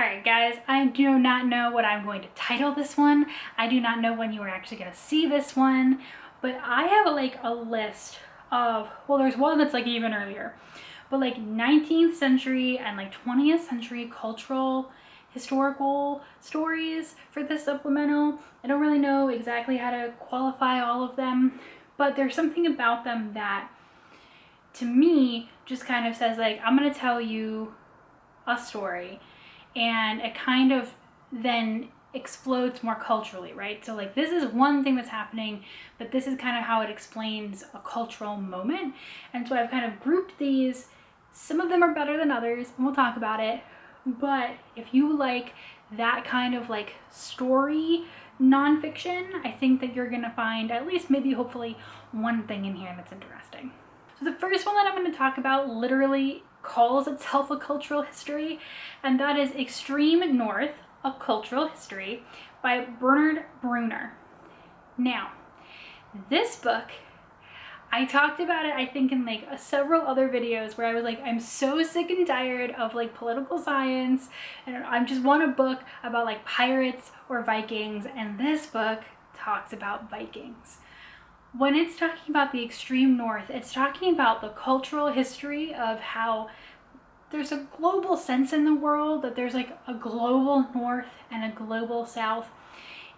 Alright guys, I do not know what I'm going to title this one. I do not know when you are actually going to see this one, but I have a list of, well, there's one that's like even earlier, but like 19th century and like 20th century cultural historical stories for this supplemental. I don't really know exactly how to qualify all of them, but there's something about them that to me just kind of says like, I'm going to tell you a story, and it kind of then explodes more culturally, right? So like this is one thing that's happening, but this is kind of how it explains a cultural moment. And so I've kind of grouped these. Some of them are better than others, and we'll talk about it. But if you like that kind of like story nonfiction, I think that you're gonna find at least maybe hopefully one thing in here that's interesting. So the first one that I'm going to talk about literally calls itself a cultural history, and that is Extreme North, A Cultural History by Bernard Brunner. Now, this book, I talked about it I think in like several other videos where I was like, I'm so sick and tired of like political science, and I just want a book about like pirates or Vikings, and this book talks about Vikings. When it's talking about the extreme north, it's talking about the cultural history of how there's a global sense in the world, that there's like a global north and a global south.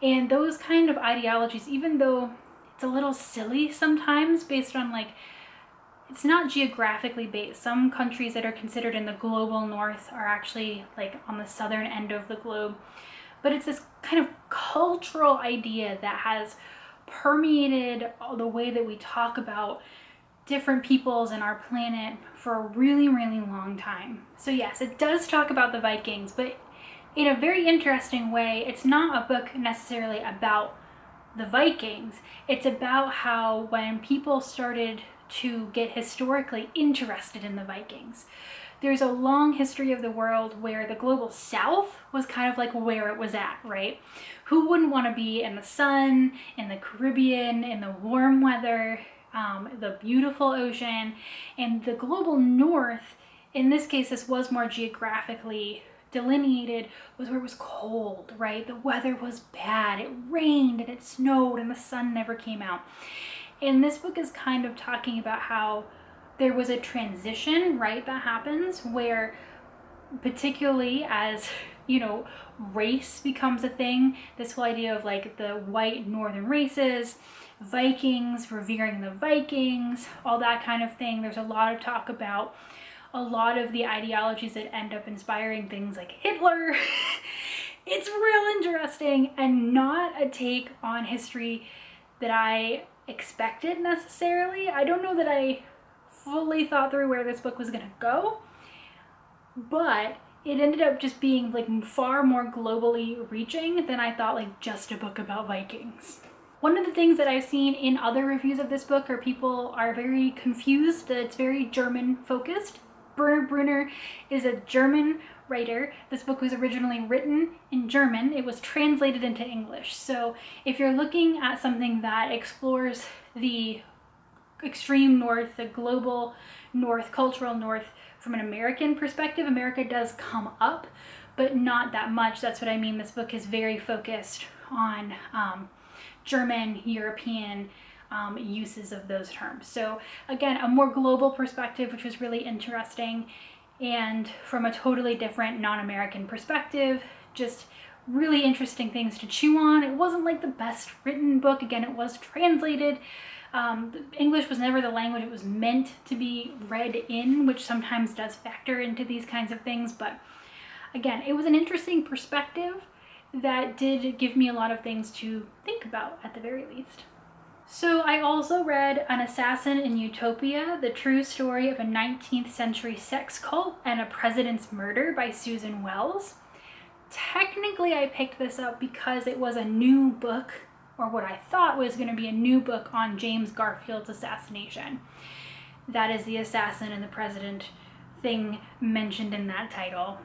And those kind of ideologies, even though it's a little silly sometimes based on like, it's not geographically based. Some countries that are considered in the global north are actually like on the southern end of the globe. But it's this kind of cultural idea that has permeated the way that we talk about different peoples in our planet for a really, really long time. So yes, it does talk about the Vikings, but in a very interesting way. It's not a book necessarily about the Vikings. It's about how when people started to get historically interested in the Vikings, there's a long history of the world where the global south was kind of like where it was at, right? Who wouldn't want to be in the sun, in the Caribbean, in the warm weather, the beautiful ocean? And the global north, in this case, this was more geographically delineated, was where it was cold, right? The weather was bad, it rained and it snowed and the sun never came out. And this book is kind of talking about how there was a transition, right, that happens where, particularly as, you know, race becomes a thing, this whole idea of like the white northern races, Vikings, revering the Vikings, all that kind of thing. There's a lot of talk about a lot of the ideologies that end up inspiring things like Hitler. It's real interesting and not a take on history that I expected necessarily. I don't know that I fully thought through where this book was going to go, but it ended up just being like far more globally reaching than I thought, like just a book about Vikings. One of the things that I've seen in other reviews of this book are people are very confused that it's very German focused. Bernard Brunner is a German writer. This book was originally written in German. It was translated into English. So if you're looking at something that explores the extreme north, the global north, cultural north from an American perspective, America does come up, but not that much. That's what I mean. This book is very focused on German, European uses of those terms. So again, a more global perspective, which was really interesting, and from a totally different non-American perspective, just really interesting things to chew on. It wasn't like the best written book. Again, it was translated. English was never the language it was meant to be read in, which sometimes does factor into these kinds of things. But again, it was an interesting perspective that did give me a lot of things to think about at the very least. So I also read An Assassin in Utopia, The True Story of a 19th Century Sex Cult and a President's Murder by Susan Wells. Technically, I picked this up because it was a new book, or what I thought was going to be a new book on James Garfield's assassination. That is the assassin and the president thing mentioned in that title.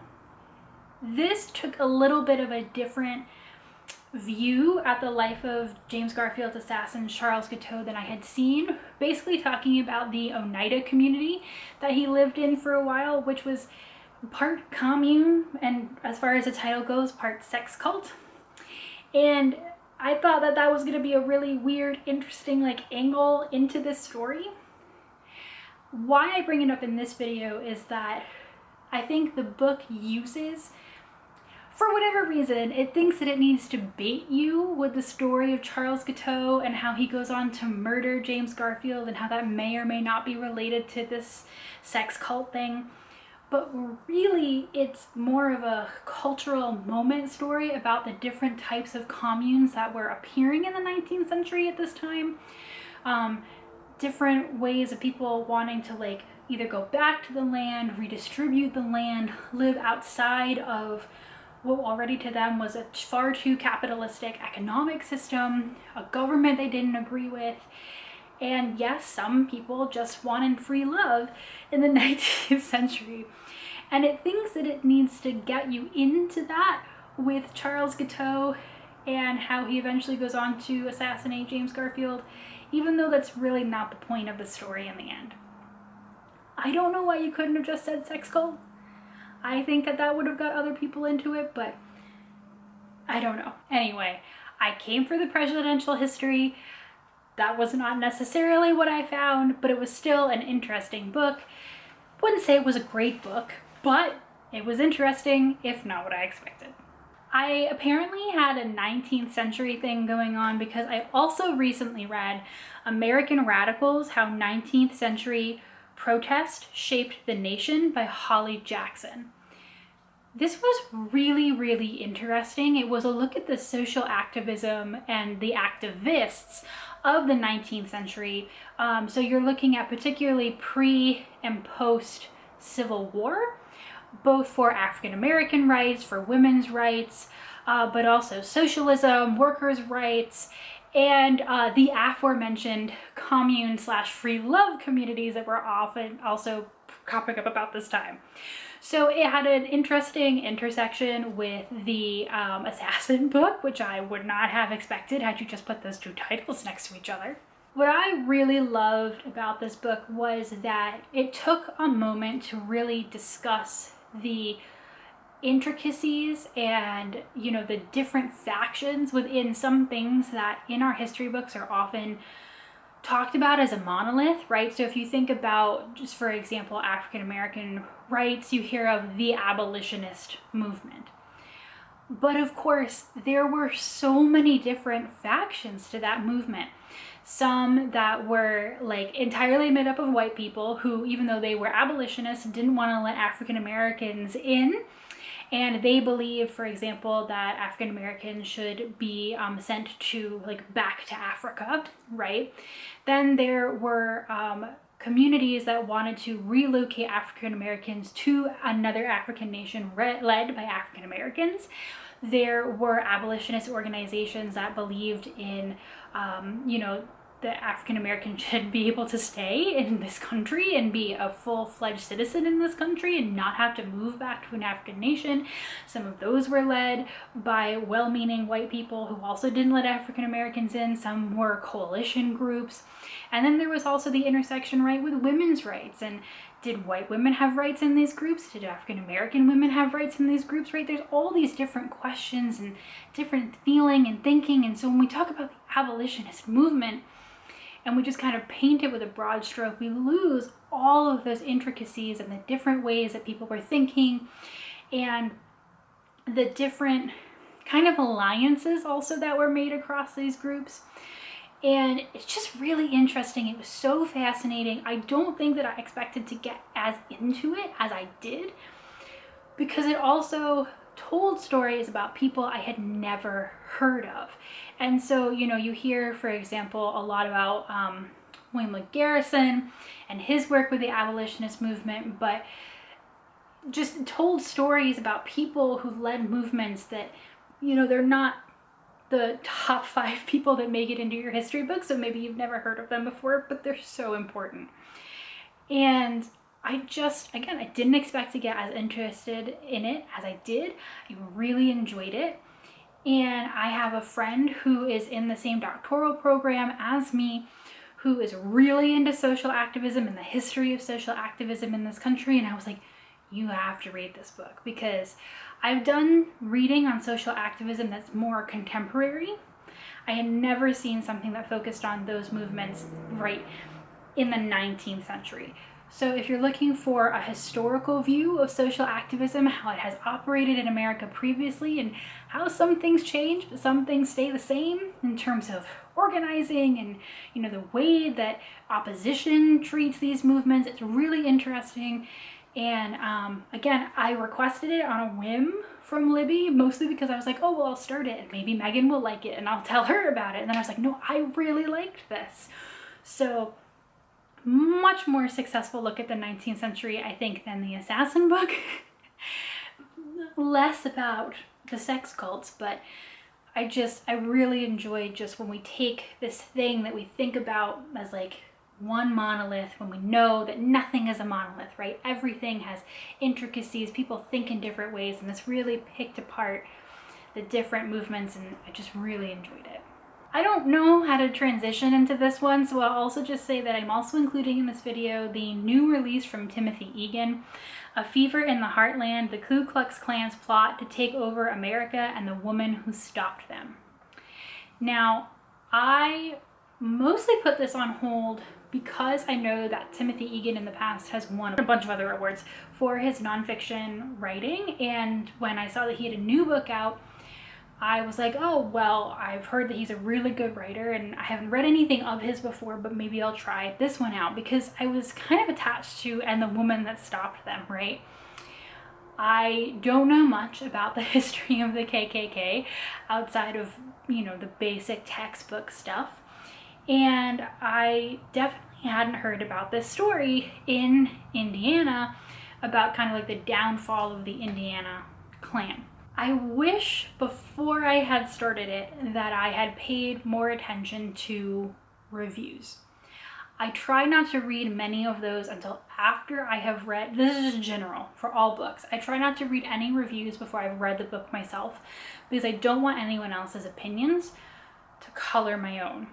This took a little bit of a different view at the life of James Garfield's assassin, Charles Guiteau, than I had seen. Basically talking about the Oneida community that he lived in for a while, which was part commune, and as far as the title goes, part sex cult. And I thought that that was going to be a really weird, interesting like angle into this story. Why I bring it up in this video is that I think the book uses, for whatever reason, it thinks that it needs to bait you with the story of Charles Guiteau and how he goes on to murder James Garfield and how that may or may not be related to this sex cult thing. But really, it's more of a cultural moment story about the different types of communes that were appearing in the 19th century at this time. Different ways of people wanting to like either go back to the land, redistribute the land, live outside of what already to them was a far too capitalistic economic system, a government they didn't agree with. And yes, some people just wanted free love in the 19th century. And it thinks that it needs to get you into that with Charles Guiteau and how he eventually goes on to assassinate James Garfield, even though that's really not the point of the story in the end. I don't know why you couldn't have just said sex cult. I think that that would have got other people into it, but I don't know. Anyway, I came for the presidential history. That was not necessarily what I found, but it was still an interesting book. Wouldn't say it was a great book, but it was interesting, if not what I expected. I apparently had a 19th century thing going on because I also recently read American Radicals, How 19th Century Protest Shaped the Nation by Holly Jackson. This was really, really interesting. It was a look at the social activism and the activists of the 19th century. So you're looking at particularly pre and post Civil War, both for African American rights, for women's rights, but also socialism, workers' rights, and the aforementioned commune/free love communities that were often also cropping up about this time. So it had an interesting intersection with the Assassin book, which I would not have expected had you just put those two titles next to each other. What I really loved about this book was that it took a moment to really discuss the intricacies and, you know, the different factions within some things that in our history books are often talked about as a monolith, right? So if you think about, just for example, African American rights, you hear of the abolitionist movement. But of course, there were so many different factions to that movement. Some that were like entirely made up of white people who, even though they were abolitionists, didn't want to let African Americans in. And they believed, for example, that African Americans should be sent to like back to Africa, right? Then there were communities that wanted to relocate African Americans to another African nation led by African Americans. There were abolitionist organizations that believed in, that African Americans should be able to stay in this country and be a full-fledged citizen in this country and not have to move back to an African nation. Some of those were led by well-meaning white people who also didn't let African Americans in. Some were coalition groups. And then there was also the intersection, right, with women's rights. And did white women have rights in these groups? Did African American women have rights in these groups, right? There's all these different questions and different feeling and thinking. And so when we talk about the abolitionist movement, and we just kind of paint it with a broad stroke, we lose all of those intricacies and the different ways that people were thinking and the different kind of alliances also that were made across these groups. And it's just really interesting. It was so fascinating. I don't think that I expected to get as into it as I did, because it also told stories about people I had never heard of. And so, you hear, for example, a lot about William Garrison and his work with the abolitionist movement, but just told stories about people who led movements that, they're not the top 5 people that make it into your history book, so maybe you've never heard of them before, but they're so important. And I didn't expect to get as interested in it as I did. I really enjoyed it. And I have a friend who is in the same doctoral program as me, who is really into social activism and the history of social activism in this country. And I was like, you have to read this book, because I've done reading on social activism that's more contemporary. I had never seen something that focused on those movements right in the 19th century. So if you're looking for a historical view of social activism, how it has operated in America previously, and how some things change, but some things stay the same in terms of organizing and, you know, the way that opposition treats these movements, it's really interesting. And again, I requested it on a whim from Libby, mostly because I was like, oh, well, I'll start it and maybe Megan will like it and I'll tell her about it. And then I was like, no, I really liked this. So much more successful look at the 19th century, I think, than the Assassin book. Less about the sex cults, but I really enjoyed just when we take this thing that we think about as like one monolith, when we know that nothing is a monolith, right? Everything has intricacies, people think in different ways, and this really picked apart the different movements, and I just really enjoyed it. I don't know how to transition into this one, so I'll also just say that I'm also including in this video the new release from Timothy Egan, A Fever in the Heartland, the Ku Klux Klan's Plot to Take Over America and the Woman Who Stopped Them. Now, I mostly put this on hold because I know that Timothy Egan in the past has won a bunch of other awards for his nonfiction writing, and when I saw that he had a new book out, I was like, oh, well, I've heard that he's a really good writer and I haven't read anything of his before, but maybe I'll try this one out, because I was kind of attached to And the Woman That Stopped Them, right? I don't know much about the history of the KKK outside of, you know, the basic textbook stuff. And I definitely hadn't heard about this story in Indiana about kind of like the downfall of the Indiana Klan. I wish before I had started it that I had paid more attention to reviews. I try not to read many of those until after I have read, this is just general for all books. I try not to read any reviews before I've read the book myself, because I don't want anyone else's opinions to color my own.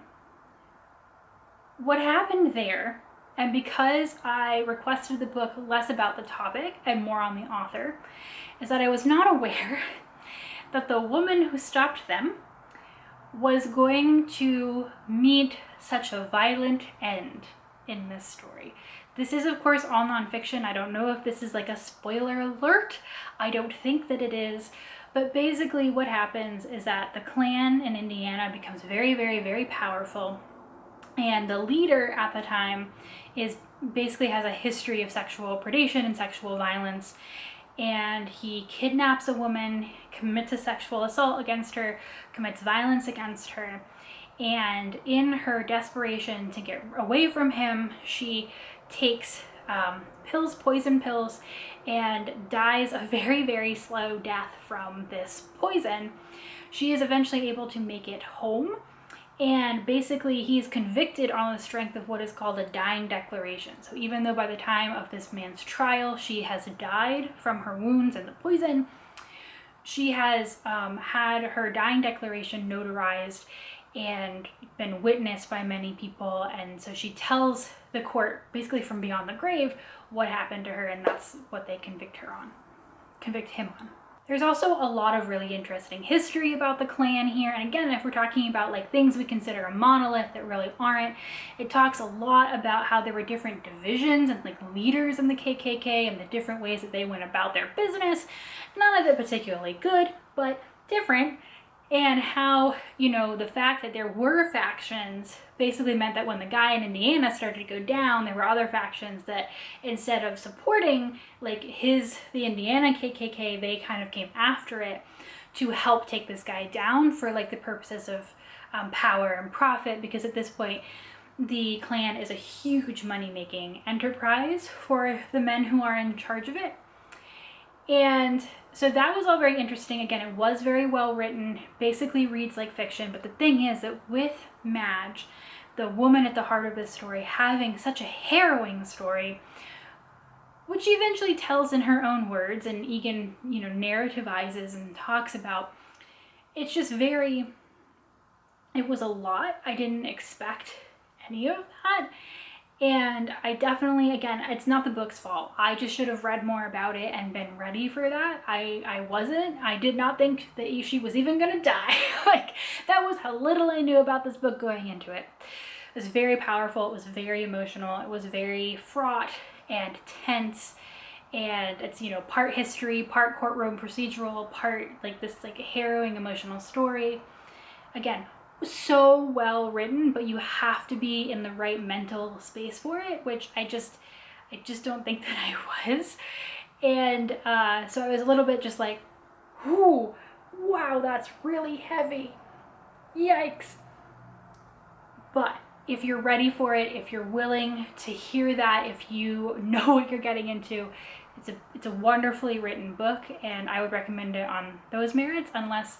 What happened there, and because I requested the book less about the topic and more on the author, is that I was not aware that the woman who stopped them was going to meet such a violent end in this story. This is, of course, all nonfiction. I don't know if this is like a spoiler alert. I don't think that it is. But basically what happens is that the Klan in Indiana becomes very, very, very powerful. And the leader at the time basically has a history of sexual predation and sexual violence. And he kidnaps a woman, commits a sexual assault against her, commits violence against her. And in her desperation to get away from him, she takes pills, poison pills, and dies a very, very slow death from this poison. She is eventually able to make it home. And basically he's convicted on the strength of what is called a dying declaration. So even though by the time of this man's trial, she has died from her wounds and the poison, she has had her dying declaration notarized and been witnessed by many people. And so she tells the court basically from beyond the grave what happened to her, and that's what they convict him on. There's also a lot of really interesting history about the Klan here. And again, if we're talking about like things we consider a monolith that really aren't, it talks a lot about how there were different divisions and like leaders in the KKK and the different ways that they went about their business. None of it particularly good, but different. And how, you know, the fact that there were factions basically meant that when the guy in Indiana started to go down, there were other factions that instead of supporting like the Indiana KKK, they kind of came after it to help take this guy down for like the purposes of power and profit, because at this point the Klan is a huge money-making enterprise for the men who are in charge of it. And so that was all very interesting. Again, it was very well written, basically reads like fiction. But the thing is that with Madge, the woman at the heart of this story, having such a harrowing story, which she eventually tells in her own words, and Egan, you know, narrativizes and talks about, it's just it was a lot. I didn't expect any of that. And I definitely, again, it's not the book's fault. I just should have read more about it and been ready for that. I wasn't. I did not think that she was even gonna die. Like, that was how little I knew about this book going into it. It was very powerful. It was very emotional. It was very fraught and tense. And it's, you know, part history, part courtroom procedural, part like this like harrowing emotional story. Again, so well written, but you have to be in the right mental space for it, which I just don't think that I was. And so I was a little bit just like, whoo, wow, that's really heavy. Yikes. But if you're ready for it, if you're willing to hear that, if you know what you're getting into, it's a wonderfully written book, and I would recommend it on those merits, unless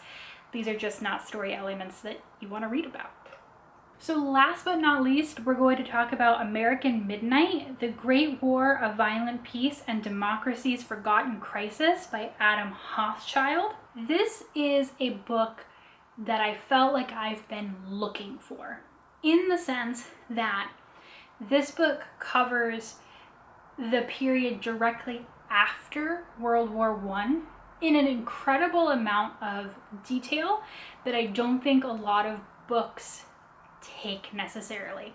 these are just not story elements that you want to read about. So last but not least, we're going to talk about American Midnight, The Great War of Violent Peace and Democracy's Forgotten Crisis by Adam Hochschild. This is a book that I felt like I've been looking for, in the sense that this book covers the period directly after World War I in an incredible amount of detail that I don't think a lot of books take necessarily.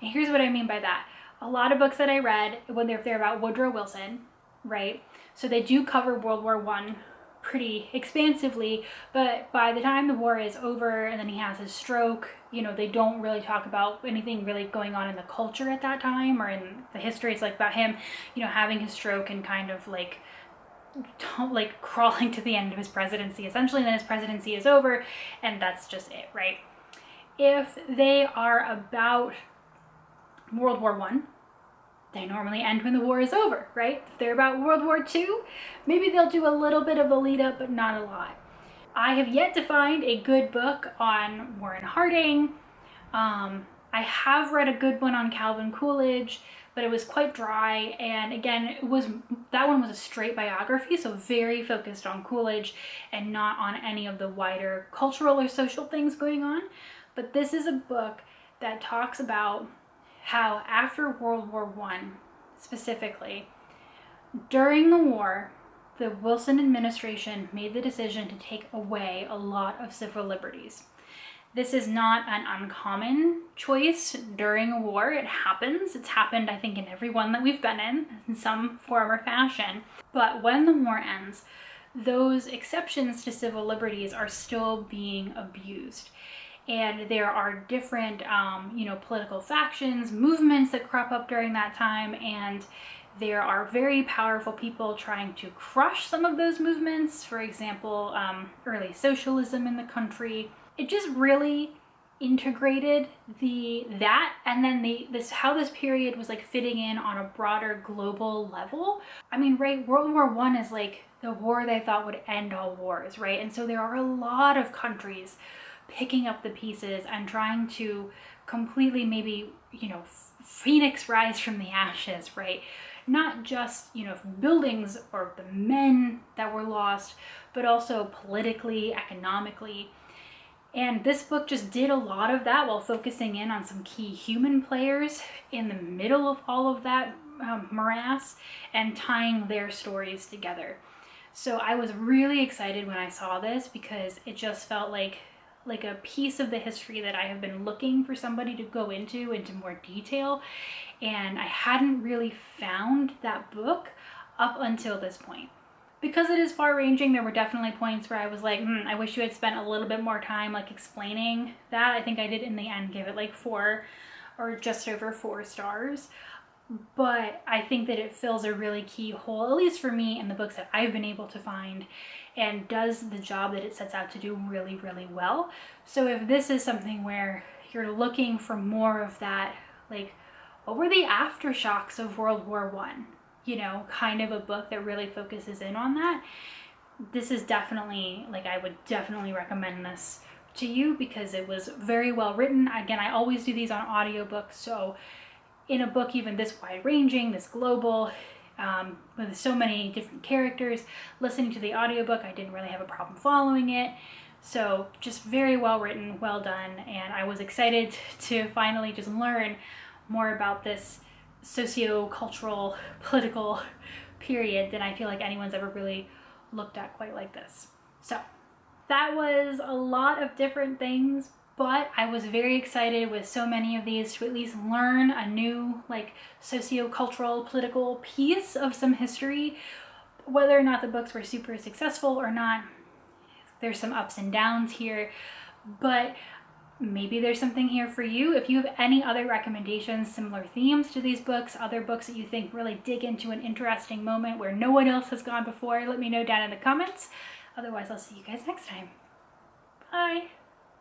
And here's what I mean by that. A lot of books that I read, when they're about Woodrow Wilson, right? So they do cover World War I pretty expansively, but by the time the war is over and then he has his stroke, you know, they don't really talk about anything really going on in the culture at that time or in the history. It's like about him, you know, having his stroke and kind of like crawling to the end of his presidency essentially, and then his presidency is over and that's just it, right? If they are about World War I, they normally end when the war is over, right? If they're about World War II, maybe they'll do a little bit of a lead up, but not a lot. I have yet to find a good book on Warren Harding. I have read a good one on Calvin Coolidge, but it was quite dry. And again, that one was a straight biography, so very focused on Coolidge and not on any of the wider cultural or social things going on. But this is a book that talks about how after World War I, specifically, during the war, the Wilson administration made the decision to take away a lot of civil liberties. This is not an uncommon choice during a war. It happens. It's happened, I think, in every one that we've been in some form or fashion. But when the war ends, those exceptions to civil liberties are still being abused. And there are different, political factions, movements that crop up during that time, and there are very powerful people trying to crush some of those movements. For example, early socialism in the country. It just really integrated that, and then how this period was like fitting in on a broader global level. I mean, right, World War I is like the war they thought would end all wars, right? And so there are a lot of countries picking up the pieces and trying to completely maybe, phoenix rise from the ashes, right? Not just, buildings or the men that were lost, but also politically, economically. And this book just did a lot of that while focusing in on some key human players in the middle of all of that morass and tying their stories together. So I was really excited when I saw this because it just felt like a piece of the history that I have been looking for somebody to go into more detail, and I hadn't really found that book up until this point. Because it is far-ranging, there were definitely points where I was like, I wish you had spent a little bit more time like explaining that. I think I did in the end give it like 4 or just over 4 stars. But I think that it fills a really key hole, at least for me, in the books that I've been able to find, and does the job that it sets out to do really, really well. So if this is something where you're looking for more of that, like, what were the aftershocks of World War I? Kind of a book that really focuses in on that. This is definitely, I would definitely recommend this to you because it was very well written. Again, I always do these on audiobooks, so in a book even this wide-ranging, this global, with so many different characters, listening to the audiobook, I didn't really have a problem following it. So just very well written, well done, and I was excited to finally just learn more about this socio-cultural, political period than I feel like anyone's ever really looked at quite like this. So that was a lot of different things, but I was very excited with so many of these to at least learn a new like socio-cultural political piece of some history. Whether or not the books were super successful or not, there's some ups and downs here, but maybe there's something here for you. If you have any other recommendations, similar themes to these books, other books that you think really dig into an interesting moment where no one else has gone before, let me know down in the comments. Otherwise, I'll see you guys next time. Bye.